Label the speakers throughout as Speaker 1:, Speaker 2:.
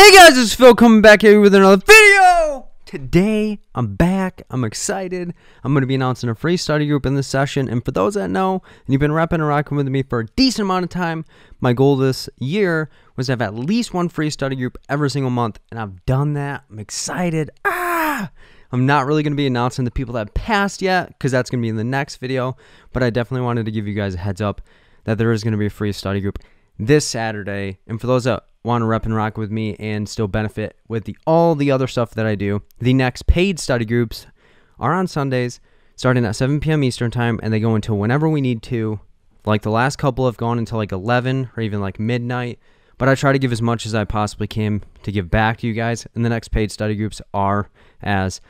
Speaker 1: Hey guys, it's Phil coming back here with another video. Today, I'm back. I'm excited. I'm going to be announcing a free study group in this session. And for those that know, and you've been repping and rocking with me for a decent amount of time, my goal this year was to have at least one free study group every single month. And I've done that. I'm excited. I'm not really going to be announcing the people that passed yet because that's going to be in the next video. But I definitely wanted to give you guys a heads up that there is going to be a free study group this Saturday. And for those that want to rep and rock with me and still benefit with all the other stuff that I do, the next paid study groups are on Sundays starting at 7 p.m. Eastern time, and they go until whenever we need to. Like the last couple have gone until like 11 or even like midnight, but I try to give as much as I possibly can to give back to you guys. And the next paid study groups are as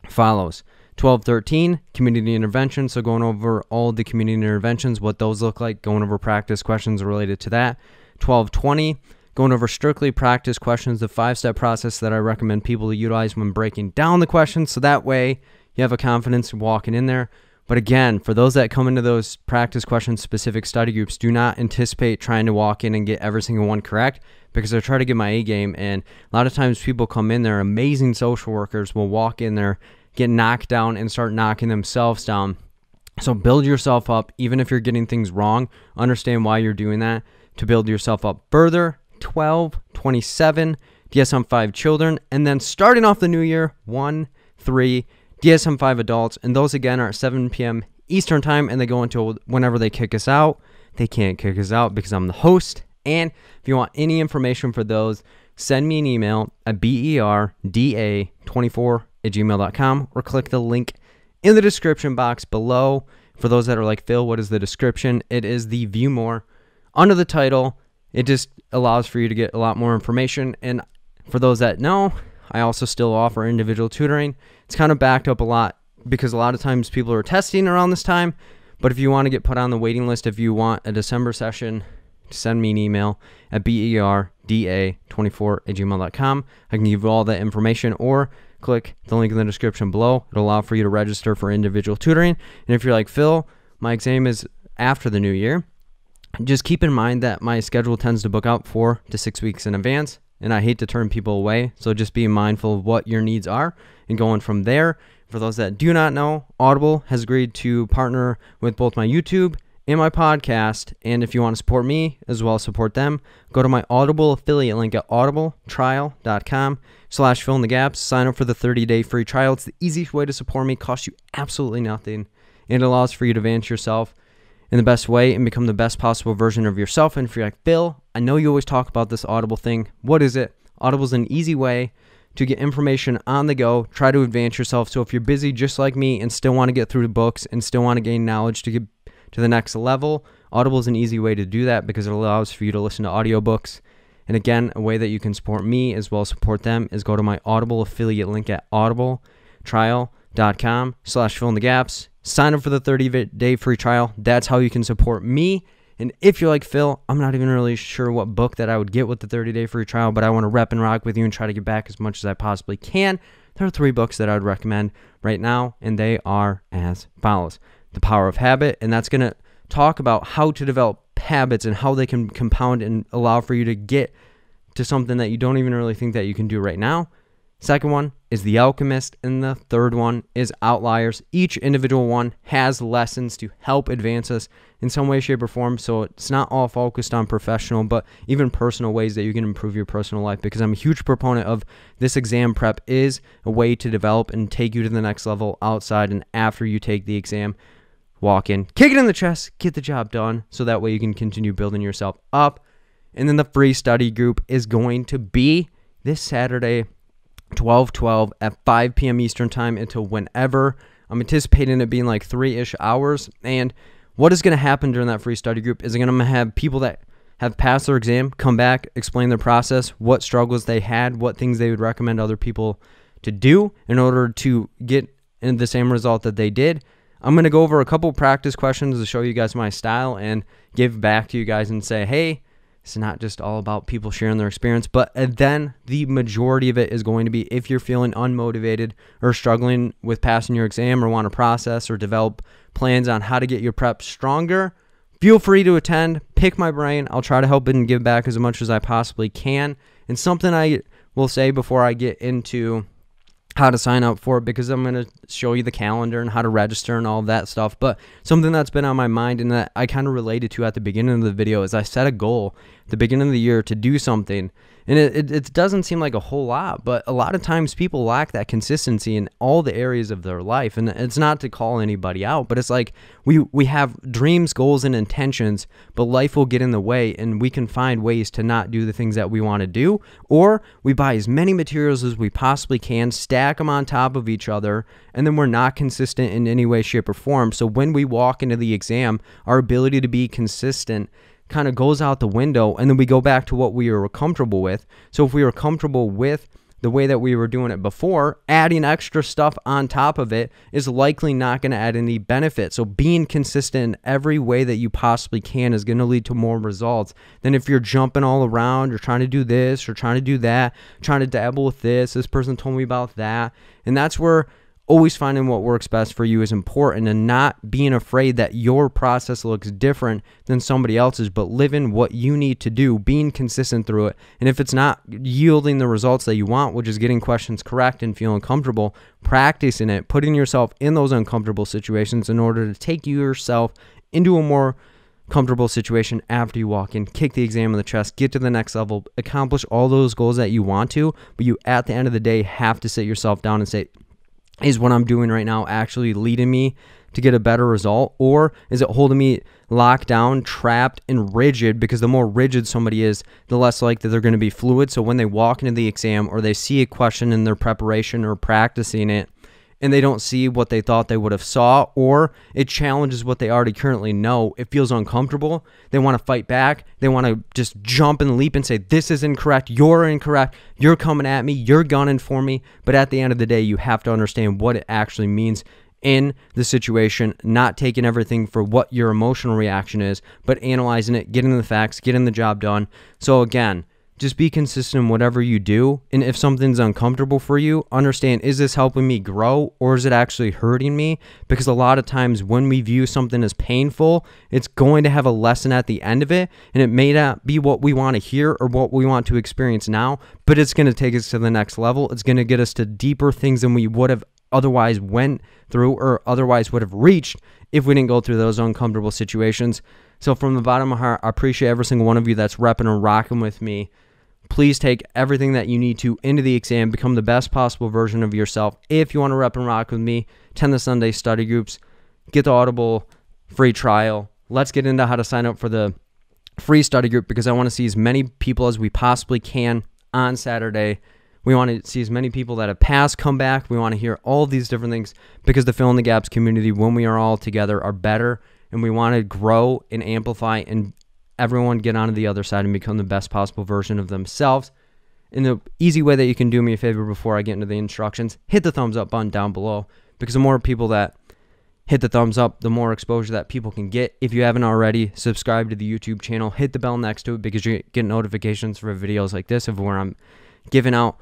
Speaker 1: follows: 12-13 community intervention, so going over all the community interventions, what those look like, going over practice questions related to that. 12-20 going over strictly practice questions, the 5-step process that I recommend people to utilize when breaking down the questions, so that way you have a confidence walking in there. But again, for those that come into those practice question specific study groups, do not anticipate trying to walk in and get every single one correct, because I try to get my A game. And a lot of times people come in there, amazing social workers will walk in there, get knocked down and start knocking themselves down. So build yourself up. Even if you're getting things wrong, understand why you're doing that to build yourself up further. 12-27 DSM-5 children, and then starting off the new year, 1-3 DSM-5 adults, and those again are at 7 p.m. Eastern time, and they go until whenever they kick us out. They can't kick us out because I'm the host. And if you want any information for those, send me an email at berda24@gmail.com or click the link in the description box below. For those that are like, Phil, what is the description? It is the view more under the title. It just allows for you to get a lot more information. And for those that know, I also still offer individual tutoring. It's kind of backed up a lot because a lot of times people are testing around this time. But if you want to get put on the waiting list, if you want a December session, send me an email at berda24@gmail.com. I can give you all that information, or click the link in the description below. It'll allow for you to register for individual tutoring. And if you're like, Phil, my exam is after the new year, just keep in mind that my schedule tends to book out 4 to 6 weeks in advance, and I hate to turn people away. So just be mindful of what your needs are and going from there. For those that do not know, Audible has agreed to partner with both my YouTube and my podcast. And if you want to support me as well as support them, go to my Audible affiliate link at audibletrial.com/fill-in-the-gaps. Sign up for the 30-day free trial. It's the easiest way to support me. Costs you absolutely nothing, and it allows for you to advance yourself in the best way and become the best possible version of yourself. And if you're like, Phil, I know you always talk about this Audible thing. What is it? Audible is an easy way to get information on the go, try to advance yourself. So if you're busy just like me and still want to get through the books and still want to gain knowledge to get to the next level, Audible is an easy way to do that because it allows for you to listen to audiobooks. And again, a way that you can support me as well as support them is go to my Audible affiliate link at audibletrial.com/fill-in-the-gaps. Sign up for the 30-day free trial. That's how you can support me. And if you're like, Phil, I'm not even really sure what book that I would get with the 30-day free trial, but I want to rep and rock with you and try to get back as much as I possibly can, there are 3 books that I would recommend right now, and they are as follows. The Power of Habit, and that's going to talk about how to develop habits and how they can compound and allow for you to get to something that you don't even really think that you can do right now. Second one is The Alchemist, and the third one is Outliers. Each individual one has lessons to help advance us in some way, shape, or form, so it's not all focused on professional, but even personal ways that you can improve your personal life, because I'm a huge proponent of this exam prep is a way to develop and take you to the next level outside and after you take the exam. Walk in, kick it in the chest, get the job done, so that way you can continue building yourself up. And then the free study group is going to be this Saturday, 12/12 at 5 p.m. Eastern time until whenever. I'm anticipating it being like 3-ish hours. And what is going to happen during that free study group is I'm going to have people that have passed their exam come back, explain their process, what struggles they had, what things they would recommend other people to do in order to get in the same result that they did. I'm going to go over a couple practice questions to show you guys my style and give back to you guys and say, hey, it's not just all about people sharing their experience, but then the majority of it is going to be if you're feeling unmotivated or struggling with passing your exam or want to process or develop plans on how to get your prep stronger, feel free to attend, pick my brain. I'll try to help and give back as much as I possibly can. And something I will say before I get into how to sign up for it, because I'm going to show you the calendar and how to register and all of that stuff. But something that's been on my mind and that I kind of related to at the beginning of the video is I set a goal at the beginning of the year to do something. And it doesn't seem like a whole lot, but a lot of times people lack that consistency in all the areas of their life. And it's not to call anybody out, but it's like we have dreams, goals, and intentions, but life will get in the way, and we can find ways to not do the things that we want to do. Or we buy as many materials as we possibly can, stack them on top of each other, and then we're not consistent in any way, shape, or form. So when we walk into the exam, our ability to be consistent kind of goes out the window, and then we go back to what we were comfortable with. So if we were comfortable with the way that we were doing it before, adding extra stuff on top of it is likely not going to add any benefit. So being consistent in every way that you possibly can is going to lead to more results than if you're jumping all around, you're trying to do this, or trying to do that, trying to dabble with this person told me about that. And that's where always finding what works best for you is important, and not being afraid that your process looks different than somebody else's, but living what you need to do, being consistent through it. And if it's not yielding the results that you want, which is getting questions correct and feeling comfortable, practicing it, putting yourself in those uncomfortable situations in order to take yourself into a more comfortable situation after you walk in, kick the exam in the chest, get to the next level, accomplish all those goals that you want to, but you at the end of the day have to sit yourself down and say, is what I'm doing right now actually leading me to get a better result, or is it holding me locked down, trapped, and rigid? Because the more rigid somebody is, the less likely they're going to be fluid. So when they walk into the exam, or they see a question in their preparation or practicing it, and they don't see what they thought they would have saw, or it challenges what they already currently know, it feels uncomfortable, they want to fight back, they want to just jump and leap and say, this is incorrect, you're coming at me, you're gunning for me. But at the end of the day, you have to understand what it actually means in the situation, not taking everything for what your emotional reaction is, but analyzing it, getting the facts, getting the job done. So again, just be consistent in whatever you do. And if something's uncomfortable for you, understand, is this helping me grow, or is it actually hurting me? Because a lot of times when we view something as painful, it's going to have a lesson at the end of it. And it may not be what we want to hear or what we want to experience now, but it's going to take us to the next level. It's going to get us to deeper things than we would have otherwise went through, or otherwise would have reached if we didn't go through those uncomfortable situations. So from the bottom of my heart, I appreciate every single one of you that's repping and rocking with me. Please take everything that you need to into the exam, become the best possible version of yourself. If you want to rep and rock with me, attend the Sunday study groups, get the Audible free trial. Let's get into how to sign up for the free study group, because I want to see as many people as we possibly can on Saturday. We want to see as many people that have passed come back. We want to hear all of these different things, because the Fill in the Gaps community, when we are all together, are better, and we want to grow and amplify and everyone get onto the other side and become the best possible version of themselves. In the easy way that you can do me a favor before I get into the instructions, hit the thumbs up button down below, because the more people that hit the thumbs up, the more exposure that people can get. If you haven't already, subscribe to the YouTube channel, hit the bell next to it, because you get notifications for videos like this, of where I'm giving out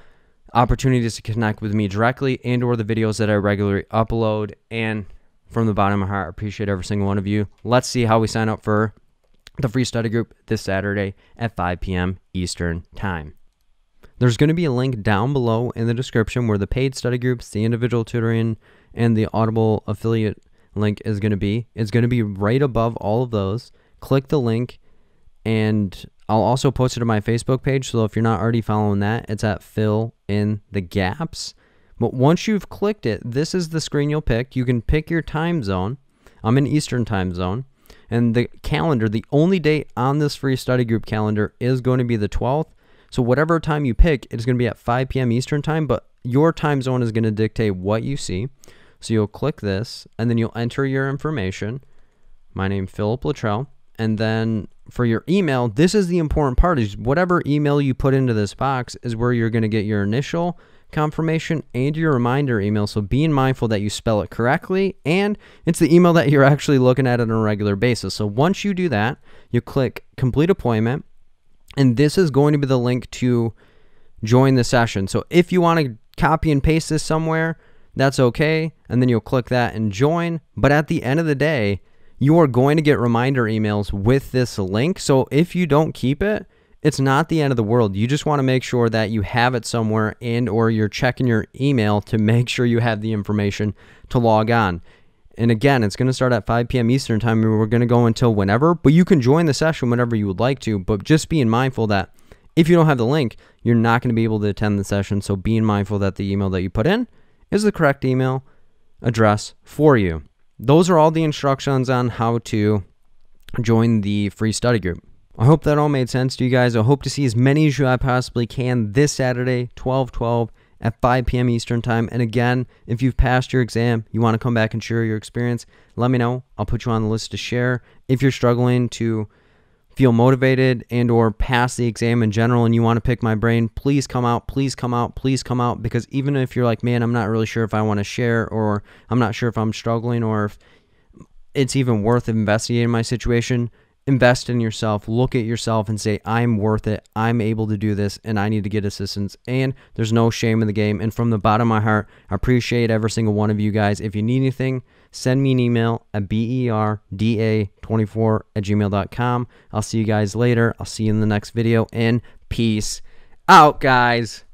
Speaker 1: opportunities to connect with me directly, and or the videos that I regularly upload. And from the bottom of my heart, I appreciate every single one of you. Let's see how we sign up for the free study group this Saturday at 5 p.m. Eastern Time. There's going to be a link down below in the description where the paid study groups, the individual tutoring, and the Audible affiliate link is going to be. It's going to be right above all of those. Click the link, and I'll also post it to my Facebook page. So if you're not already following that, it's at Fill in the Gaps. But once you've clicked it, this is the screen you'll pick. You can pick your time zone. I'm in Eastern Time Zone. And the calendar, the only date on this free study group calendar is going to be the 12th. So whatever time you pick, it's going to be at 5 p.m. Eastern Time, but your time zone is going to dictate what you see. So you'll click this, and then you'll enter your information. My name, Philip Luttrell. And then for your email, this is the important part, is whatever email you put into this box is where you're going to get your initial confirmation and your reminder email. So being mindful that you spell it correctly, and it's the email that you're actually looking at on a regular basis. So once you do that, you click complete appointment, and this is going to be the link to join the session. So if you want to copy and paste this somewhere, that's okay, and then you'll click that and join. But at the end of the day, you are going to get reminder emails with this link. So if you don't keep it, It's not the end of the world. You just want to make sure that you have it somewhere, and or you're checking your email to make sure you have the information to log on. And again, it's going to start at 5 p.m. Eastern time, and we're going to go until whenever, but you can join the session whenever you would like to, but just being mindful that if you don't have the link, you're not going to be able to attend the session. So being mindful that the email that you put in is the correct email address for you. Those are all the instructions on how to join the free study group. I hope that all made sense to you guys. I hope to see as many as I possibly can this Saturday, 12/12 at 5 p.m. Eastern time. And again, if you've passed your exam, you want to come back and share your experience, let me know. I'll put you on the list to share. If you're struggling to feel motivated and or pass the exam in general and you want to pick my brain, please come out, please come out, please come out. Because even if you're like, man, I'm not really sure if I want to share, or I'm not sure if I'm struggling, or if it's even worth investigating my situation, invest in yourself, look at yourself and say, I'm worth it, I'm able to do this, and I need to get assistance. And there's no shame in the game. And from the bottom of my heart, I appreciate every single one of you guys. If you need anything, send me an email at berda24@gmail.com. I'll see you guys later. I'll see you in the next video, and peace out, guys.